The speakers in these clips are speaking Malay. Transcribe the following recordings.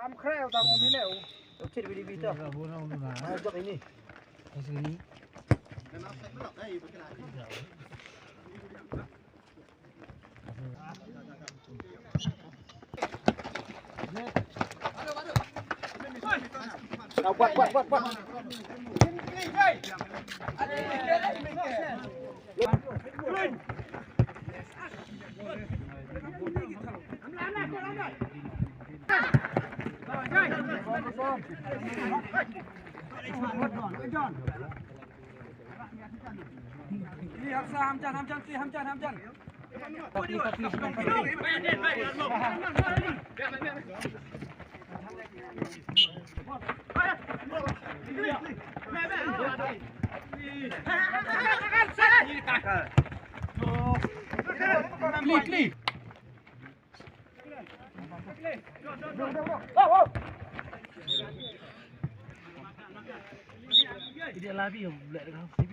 am kheo ta ngom ni leo. Chết đi đi tao. Dọc ini. Cái sini. Buat. Hamjan. Klik. Dia lari bulat dengan TV.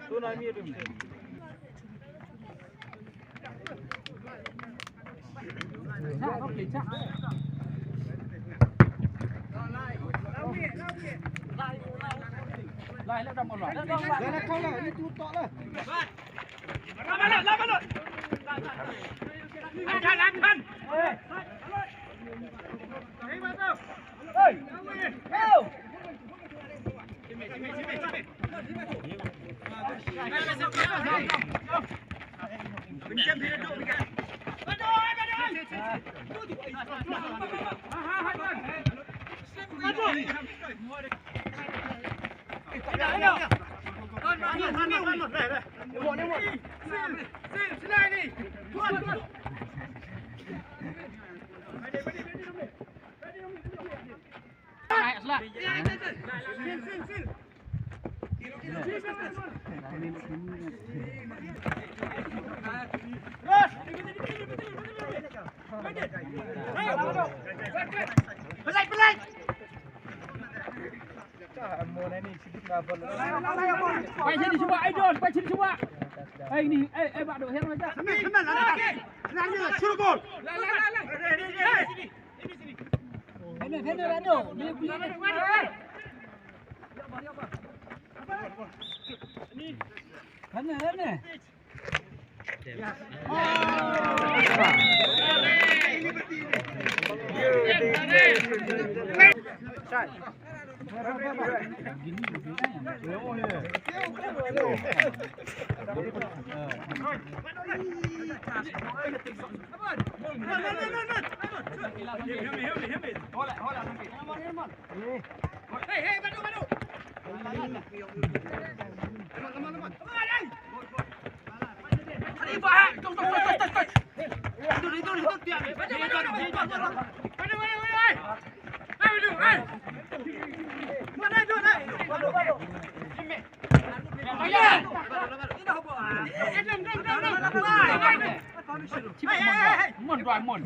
Tu nami tu. Lai lắm một loạt. Lai không là đi tu to là. La balot. Ăn. Ơi. Go. Pelai. Quay sini coba, Idol. Quay sini coba. Ini, Pak Dok, helm aja. Semen. Senang je, suruh gol. Sini. Benar, Dok. Dia punya Benar. Hei, Badu. Teman. Ini Pak, tunggu. Itu tiap. Mana tu? Mon.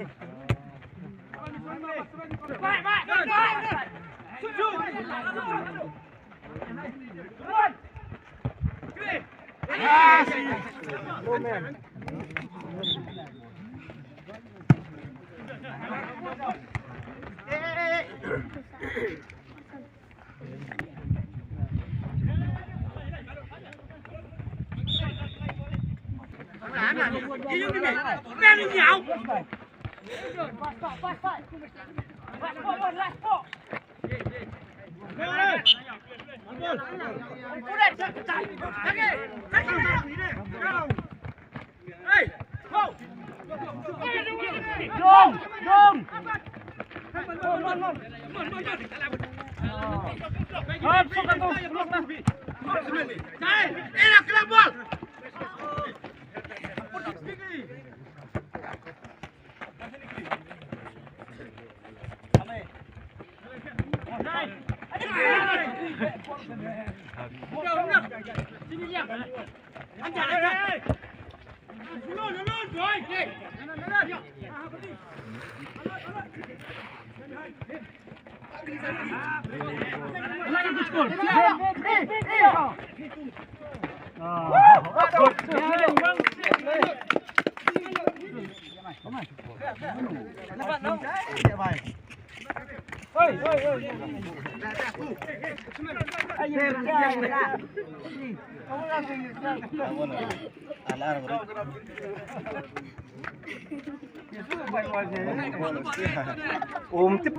tiếp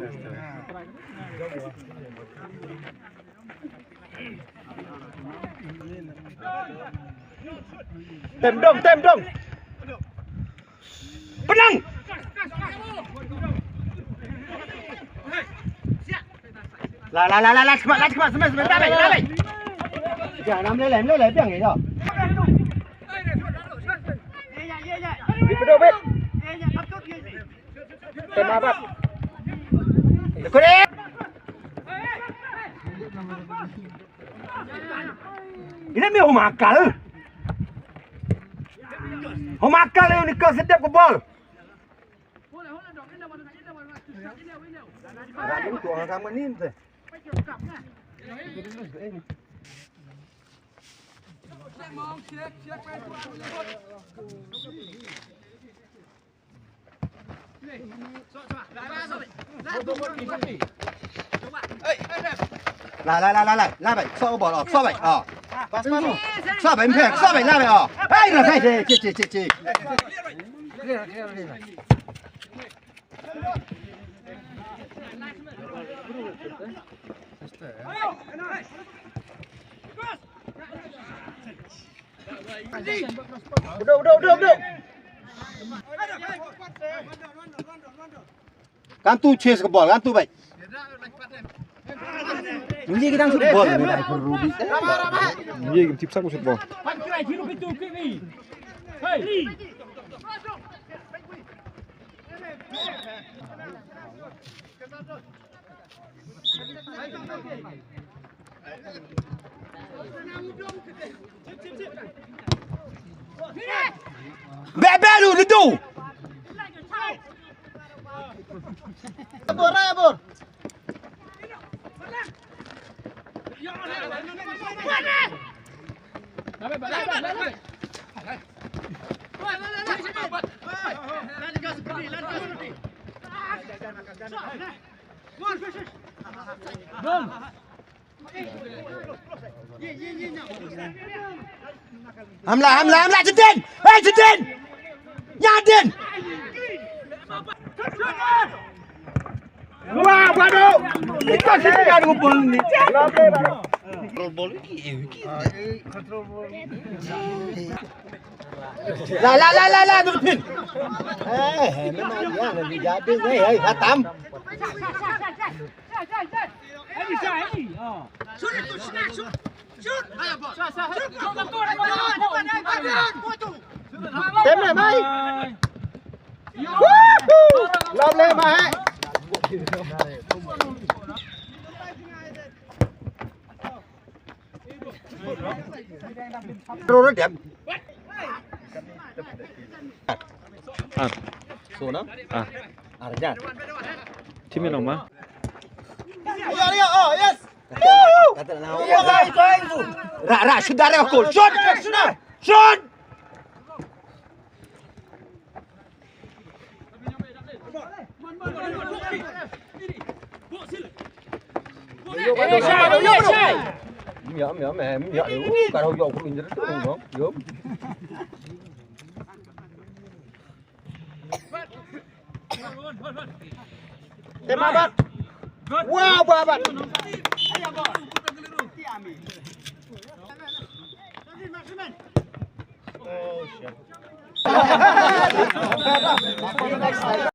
tem đông penang là sebentar ra đây giờ làm lên tiếng gì rồi đi đâu biết tem apa ikut deh ini mah makal ini kau setiap ke bol những chuồng sang bên nín rồi lại vậy xoa bỏ lọt xoa vậy xoa vậy phèn xoa vậy lại vậy ấy là thay thế chị đâu kan tu chase ke bola kan tu baik ini kita shoot ball ni dah berubi Ini game tipsak shoot ball. Bebelu itu. Abur. Hamla Jadin. Hey Jadin. Jadin. Wah, waduh. Itu sih ada bol ni. Kontrol bol ini. Kontrol bol. Lah Nurpin. Memang dia nanti Jadin ni, hatam. Tem lại mày. Làm lên mày. Rồi đẹp. Số nó. Ada. Tim yang nama? Yes. Ra, saudara aku. Shot. Nhớ cả đầu dầu của mình rất đúng không? Tem apa? Wow, babat. Oh shit.